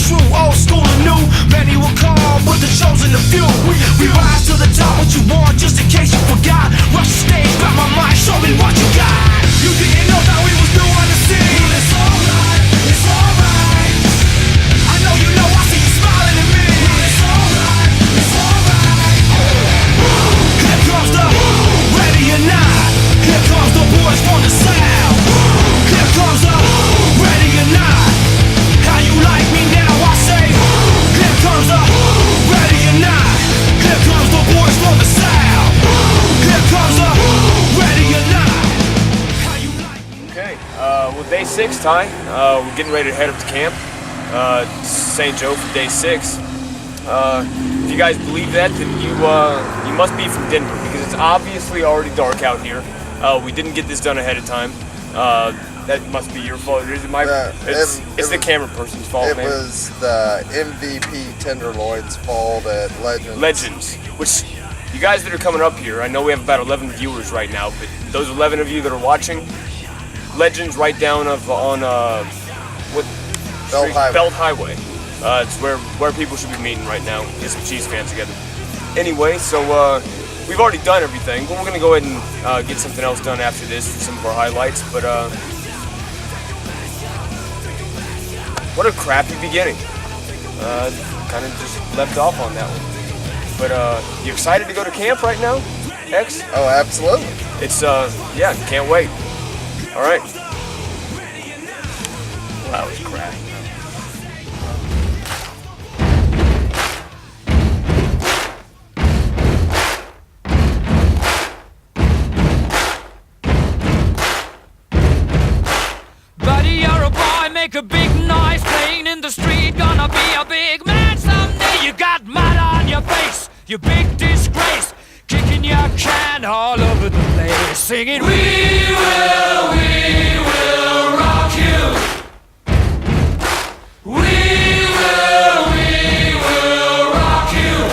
true, old school and new. Many will call, but the chosen the few. We rise to the top, what you want, just in case you forgot. Rush the stage, grab my mic, show me what you got. You didn't know that we was new on the scene. Well, it's alright, it's alright. I know you know, I see you smiling at me. Well, it's alright, it's alright. Here comes the ready or not. Here comes the boys from the south. Here comes the ready or not. How you like me now? I say. Here comes the ready or not. Here comes the boys from the south. Here comes the ready or not. How you like me? Okay, well, day 6, Ty. We're getting ready to head up to camp. St. Joe for day 6. If you guys believe that, then you must be from Denver, because it's obviously already dark out here. We didn't get this done ahead of time. That must be your fault. It's the camera person's fault, man. It was the MVP Tenderloin's fault at Legends, which you guys that are coming up here, I know we have about 11 viewers right now, but those 11 of you that are watching, Legends right down on what Belt Highway. Belt Highway. It's where people should be meeting right now. Get some Chiefs fans together. Anyway, so we've already done everything, but we're gonna go ahead and get something else done after this for some of our highlights. But what a crappy beginning. Kind of just left off on that one. But you excited to go to camp right now, X? Oh, absolutely. It's yeah, can't wait. All right. Well, that was crap. Make a big noise playing in the street. Gonna be a big man someday. You got mud on your face, you big disgrace. Kicking your can all over the place, singing, we will rock you. We will rock you.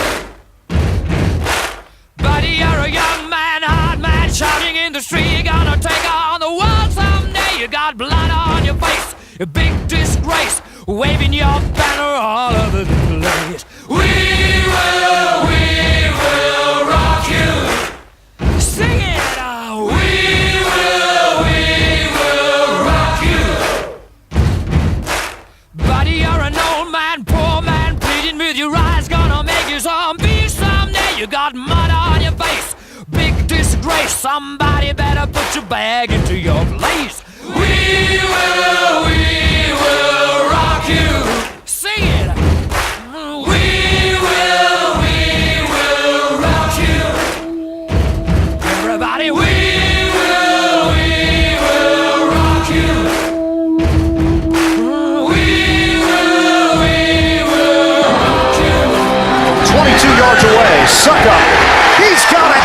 Buddy, you're a young man, hard man, shouting in the street. You're gonna take on the world someday. You got blood on your face, a big disgrace, waving your banner all over the place. We will rock you. Sing it out. We will rock you. Buddy, you're an old man, poor man, pleading with your eyes, gonna make you zombie someday. You got mud on your face, big disgrace. Somebody better put your bag into your place. We will rock you. Sing it. We will rock you. Everybody, we will rock you. We will rock you. 22 yards away, Suckup. He's got it.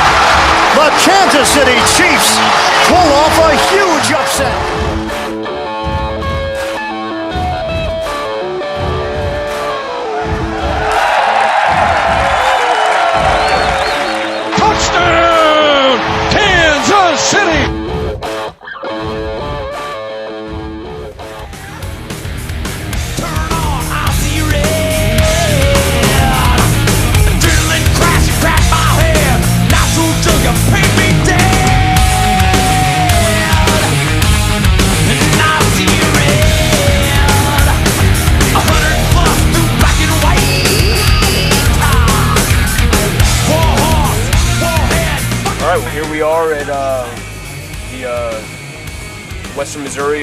The Kansas City Chiefs pull off a huge upset. Touchdown, Kansas City! Turn on, I see red. Adrenaline crash, you crack my head. Not so till you paint me dead. And I see red. 100 plus through black and white. War horse, warhead. All right, well, here we are at the Western Missouri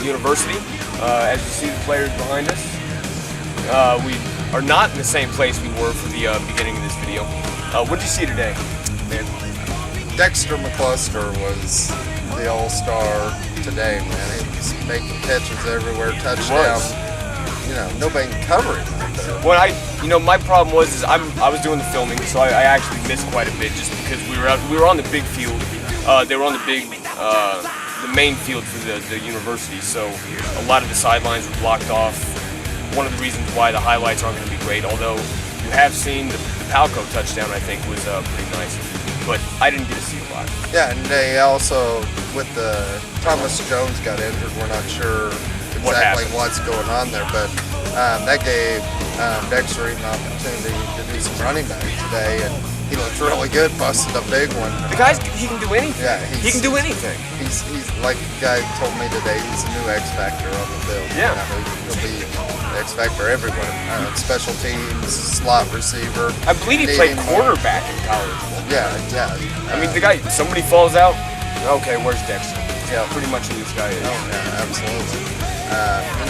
University. As you see the players behind us, we are not in the same place we were for the beginning of this video. What did you see today, man? Dexter McCluster was the all-star today, man. He was making catches everywhere, touchdowns. You know, nobody can cover him like that. Well, my problem was I was doing the filming, so I actually missed quite a bit just because we were on the big field. They were on the main field for the university, so a lot of the sidelines were blocked off. One of the reasons why the highlights aren't going to be great, although you have seen the Palco touchdown, I think, was pretty nice, but I didn't get to see a lot. Yeah, and they also, with the Thomas Jones got injured, we're not sure exactly what's going on there, but that gave Dexter an opportunity to do some running back today, and he looked really good, busted a big one. The guy's, he can do anything. Yeah, he can do anything. He's like the guy told me today, he's a new X Factor on the field. Yeah. He'll be X Factor everywhere. Special teams, slot receiver. I believe he played quarterback in college. Yeah. I mean, the guy, somebody falls out, okay, where's Dexter? Yeah, pretty much who this guy is. Oh, yeah, absolutely.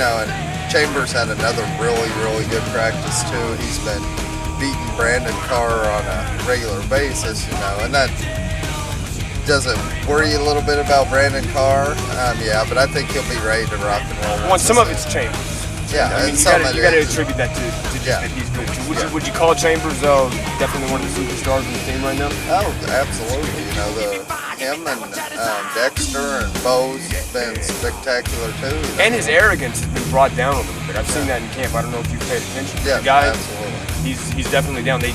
And Chambers had another really, really good practice too. He's been beating Brandon Carr on a regular basis, and that doesn't worry you a little bit about Brandon Carr. Yeah, but I think he'll be ready to rock and roll. Well, some of it's Chambers. Yeah, I mean, you got to attribute that to just that he's good. Would you call Chambers definitely one of the superstars on the team right now? Oh, absolutely. Him and Dexter and Bo's been spectacular too. And his arrogance has been brought down a little bit. I've seen that in camp. I don't know if you've paid attention. Yeah, the guy, absolutely. He's definitely down. The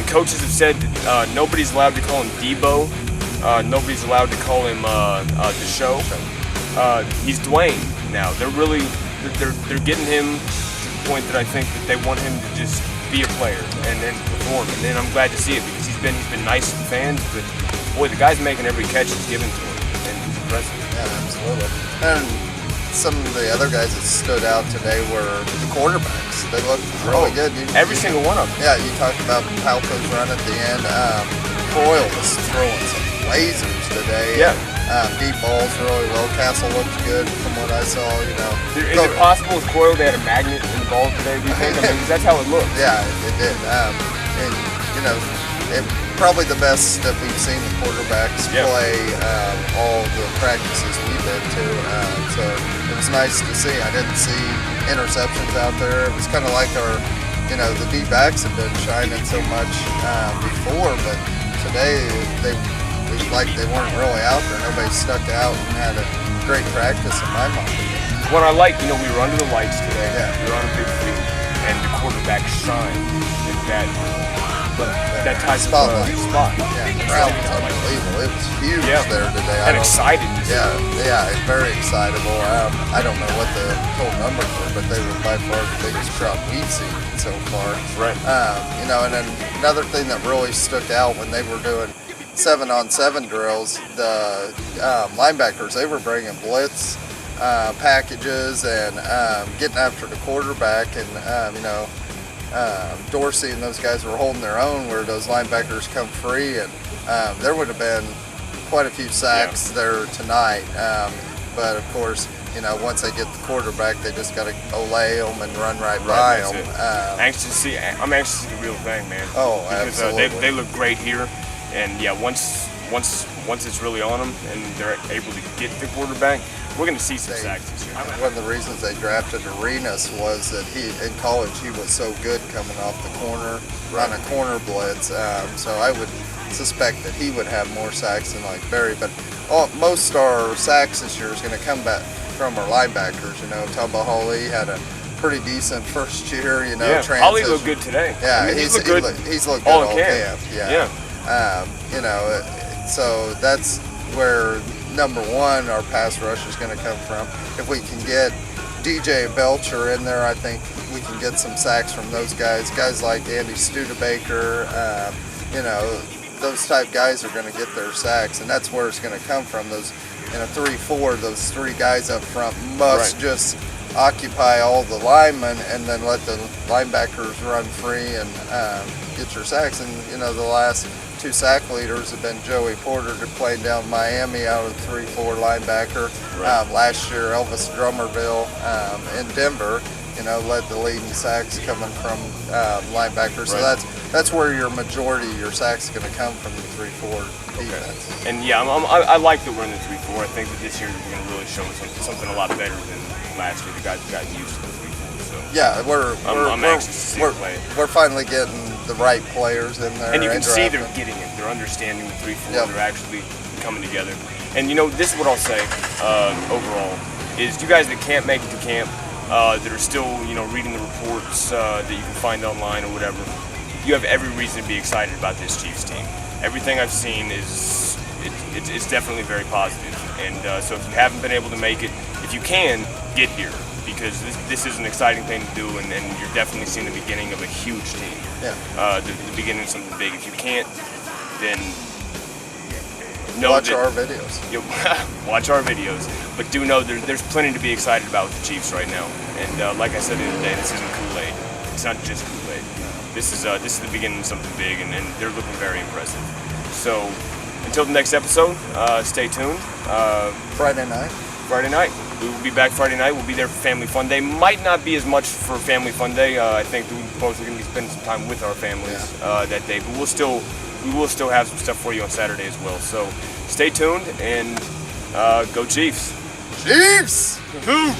coaches have said that, nobody's allowed to call him Debo. Nobody's allowed to call him the show. He's Dwayne now. They're getting him to the point that I think that they want him to just be a player and then perform. And then I'm glad to see it because he's been nice to the fans. But boy, the guy's making every catch he's given to him, and he's impressive. Yeah, absolutely. And some of the other guys that stood out today were the quarterbacks. They looked really good. Every single one of them. Yeah, you talked about Palco's run at the end. Coyle was throwing some lasers today. Yeah. Deep balls really well. Castle looked good from what I saw. Is it possible with Coyle they had a magnet in the ball today? Do you think? I mean, 'cause that's how it looks. Yeah, it did. Probably the best that we've seen the quarterbacks play all the practices we've been to. So it was nice to see. I didn't see interceptions out there. It was kind of like the deep backs have been shining so much before, but today they weren't really out there. Nobody stuck out and had a great practice in my mind. What I like, we were under the lights today. Yeah. We were on a big field, and the quarterback shined in that type spot. of spot. Yeah, the crowd was unbelievable. It was huge there today. And excited. Yeah, very excitable. I don't know what the total numbers were, but they were by far the biggest crowd we've seen so far. Right. And then another thing that really stuck out when they were doing 7-on-7 drills, the linebackers, they were bringing blitz packages and getting after the quarterback, and Dorsey and those guys were holding their own where those linebackers come free, and there would have been quite a few sacks there tonight. But of course, once they get the quarterback, they just got to olay them and run right by them. I'm anxious to see the real thing, man. Oh, because, absolutely. They look great here, and once it's really on them and they're able to get the quarterback, we're going to see some sacks this year. One of the reasons they drafted Arenas was that in college he was so good coming off the corner on a corner blitz. So I would suspect that he would have more sacks than like Barry. But most our sacks this year is going to come back from our linebackers. Tubba Hawley had a pretty decent first year. Hawley looked good today. Yeah, I mean, he's looked good. He's looked good all camp. Yeah. So that's where number one our pass rush is going to come from. If we can get DJ and Belcher in there, I think we can get some sacks from those guys. Guys like Andy Studebaker, those type guys are going to get their sacks, and that's where it's going to come from. Those in a 3-4, those three guys up front must just occupy all the linemen and then let the linebackers run free and get your sacks. And the last two sack leaders have been Joey Porter, playing down Miami out of 3-4 linebacker. Last year, Elvis Drummerville in Denver, led the leading sacks coming from linebackers. So that's where your majority of your sacks is going to come from, the 3-4 defense. And I like that we're in the 3-4. I think that this year we're going to really show something a lot better than last year. The guys have gotten used to the 3-4. So yeah, I'm anxious to see it play. We're finally getting the right players in there. And you can see they're getting it. They're understanding the 3-4. They're actually coming together. And this is what I'll say overall, is you guys that can't make it to camp, that are still, reading the reports that you can find online or whatever, you have every reason to be excited about this Chiefs team. Everything I've seen it's definitely very positive. And so if you haven't been able to make it, if you can, get here. because this is an exciting thing to do, and you're definitely seeing the beginning of a huge team. Yeah. The beginning of something big. If you can't, then watch our videos. Watch our videos, but do know there's plenty to be excited about with the Chiefs right now. And like I said the other day, this isn't Kool-Aid. It's not just Kool-Aid. This is the beginning of something big, and they're looking very impressive. So until the next episode, stay tuned. Friday night. Friday night. We will be back Friday night. We'll be there for Family Fun Day. Might not be as much for Family Fun Day. I think we both are going to be spending some time with our families that day. But we will still have some stuff for you on Saturday as well. So stay tuned and go Chiefs. Chiefs! Woo!